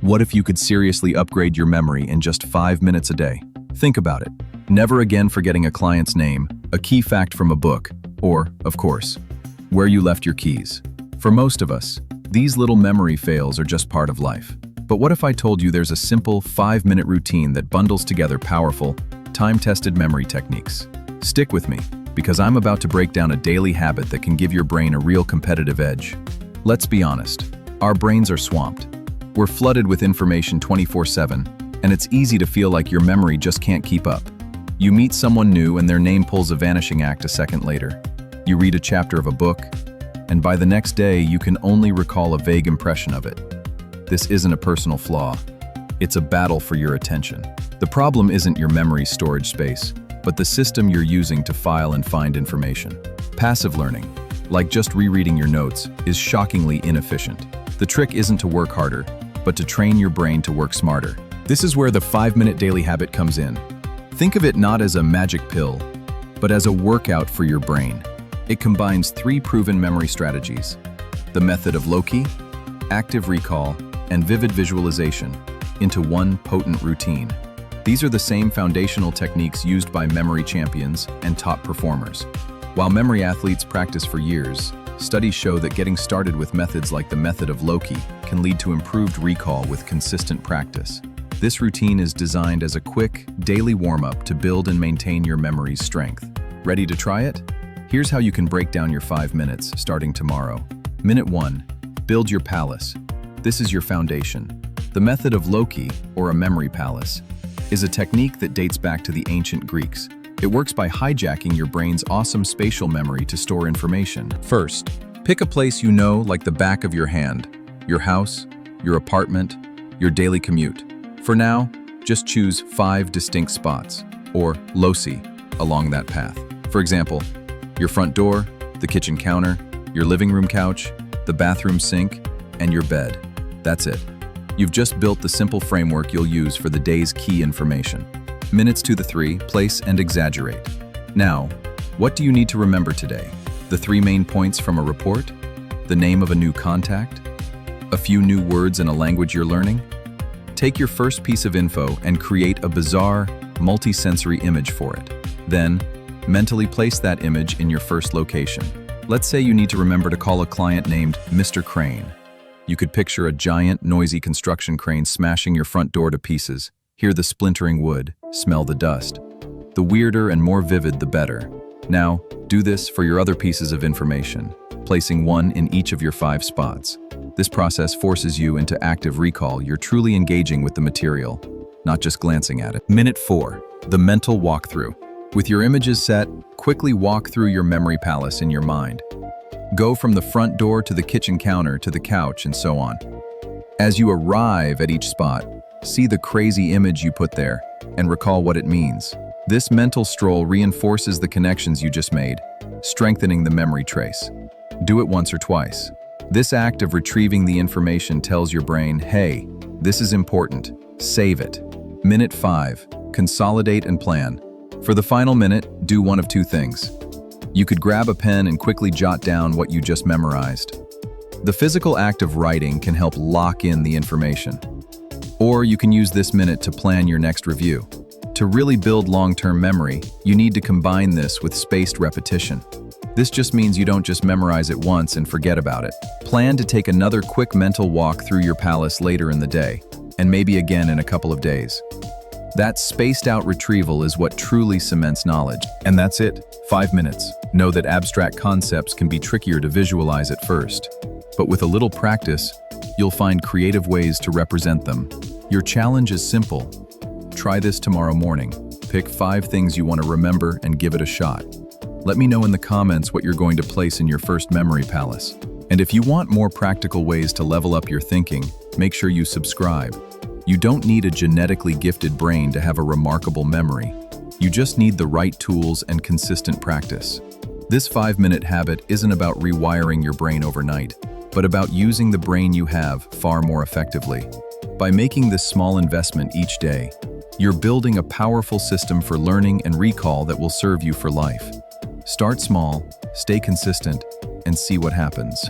What if you could seriously upgrade your memory in just 5 minutes a day? Think about it. Never again forgetting a client's name, a key fact from a book, or, of course, where you left your keys. For most of us, these little memory fails are just part of life. But what if I told you there's a simple 5-minute routine that bundles together powerful, time-tested memory techniques? Stick with me, because I'm about to break down a daily habit that can give your brain a real competitive edge. Let's be honest, our brains are swamped. We're flooded with information 24/7, and it's easy to feel like your memory just can't keep up. You meet someone new and their name pulls a vanishing act a second later. You read a chapter of a book, and by the next day you can only recall a vague impression of it. This isn't a personal flaw. It's a battle for your attention. The problem isn't your memory storage space, but the system you're using to file and find information. Passive learning, like just rereading your notes, is shockingly inefficient. The trick isn't to work harder, but to train your brain to work smarter. This is where the 5-minute daily habit comes in. Think of it not as a magic pill, but as a workout for your brain. It combines 3 proven memory strategies: the method of Loci, active recall, and vivid visualization, into one potent routine. These are the same foundational techniques used by memory champions and top performers. While memory athletes practice for years, studies show that getting started with methods like the method of Loci can lead to improved recall with consistent practice. This routine is designed as a quick, daily warm-up to build and maintain your memory's strength. Ready to try it? Here's how you can break down your 5 minutes starting tomorrow. Minute 1. Build your palace. This is your foundation. The method of Loci, or a memory palace, is a technique that dates back to the ancient Greeks. It works by hijacking your brain's awesome spatial memory to store information. First, pick a place you know like the back of your hand: your house, your apartment, your daily commute. For now, just choose 5 distinct spots, or loci, along that path. For example, your front door, the kitchen counter, your living room couch, the bathroom sink, and your bed. That's it. You've just built the simple framework you'll use for the day's key information. Minutes 2 to 3, place and exaggerate. Now, what do you need to remember today? The 3 main points from a report? The name of a new contact? A few new words in a language you're learning? Take your first piece of info and create a bizarre, multi-sensory image for it. Then, mentally place that image in your first location. Let's say you need to remember to call a client named Mr. Crane. You could picture a giant, noisy construction crane smashing your front door to pieces, hear the splintering wood, smell the dust. The weirder and more vivid, the better. Now, do this for your other pieces of information, placing 1 in each of your 5 spots. This process forces you into active recall. You're truly engaging with the material, not just glancing at it. Minute 4, the mental walkthrough. With your images set, quickly walk through your memory palace in your mind. Go from the front door to the kitchen counter to the couch and so on. As you arrive at each spot, see the crazy image you put there and recall what it means. This mental stroll reinforces the connections you just made, strengthening the memory trace. Do it once or twice. This act of retrieving the information tells your brain, hey, this is important, save it. Minute 5, consolidate and plan. For the final minute, do one of 2 things. You could grab a pen and quickly jot down what you just memorized. The physical act of writing can help lock in the information. Or you can use this minute to plan your next review. To really build long-term memory, you need to combine this with spaced repetition. This just means you don't just memorize it once and forget about it. Plan to take another quick mental walk through your palace later in the day, and maybe again in a couple of days. That spaced-out retrieval is what truly cements knowledge. And that's it, 5 minutes. Know that abstract concepts can be trickier to visualize at first, but with a little practice, you'll find creative ways to represent them. Your challenge is simple. Try this tomorrow morning. Pick 5 things you want to remember and give it a shot. Let me know in the comments what you're going to place in your first memory palace. And if you want more practical ways to level up your thinking, make sure you subscribe. You don't need a genetically gifted brain to have a remarkable memory. You just need the right tools and consistent practice. This 5-minute habit isn't about rewiring your brain overnight, but about using the brain you have far more effectively. By making this small investment each day, you're building a powerful system for learning and recall that will serve you for life. Start small, stay consistent, and see what happens.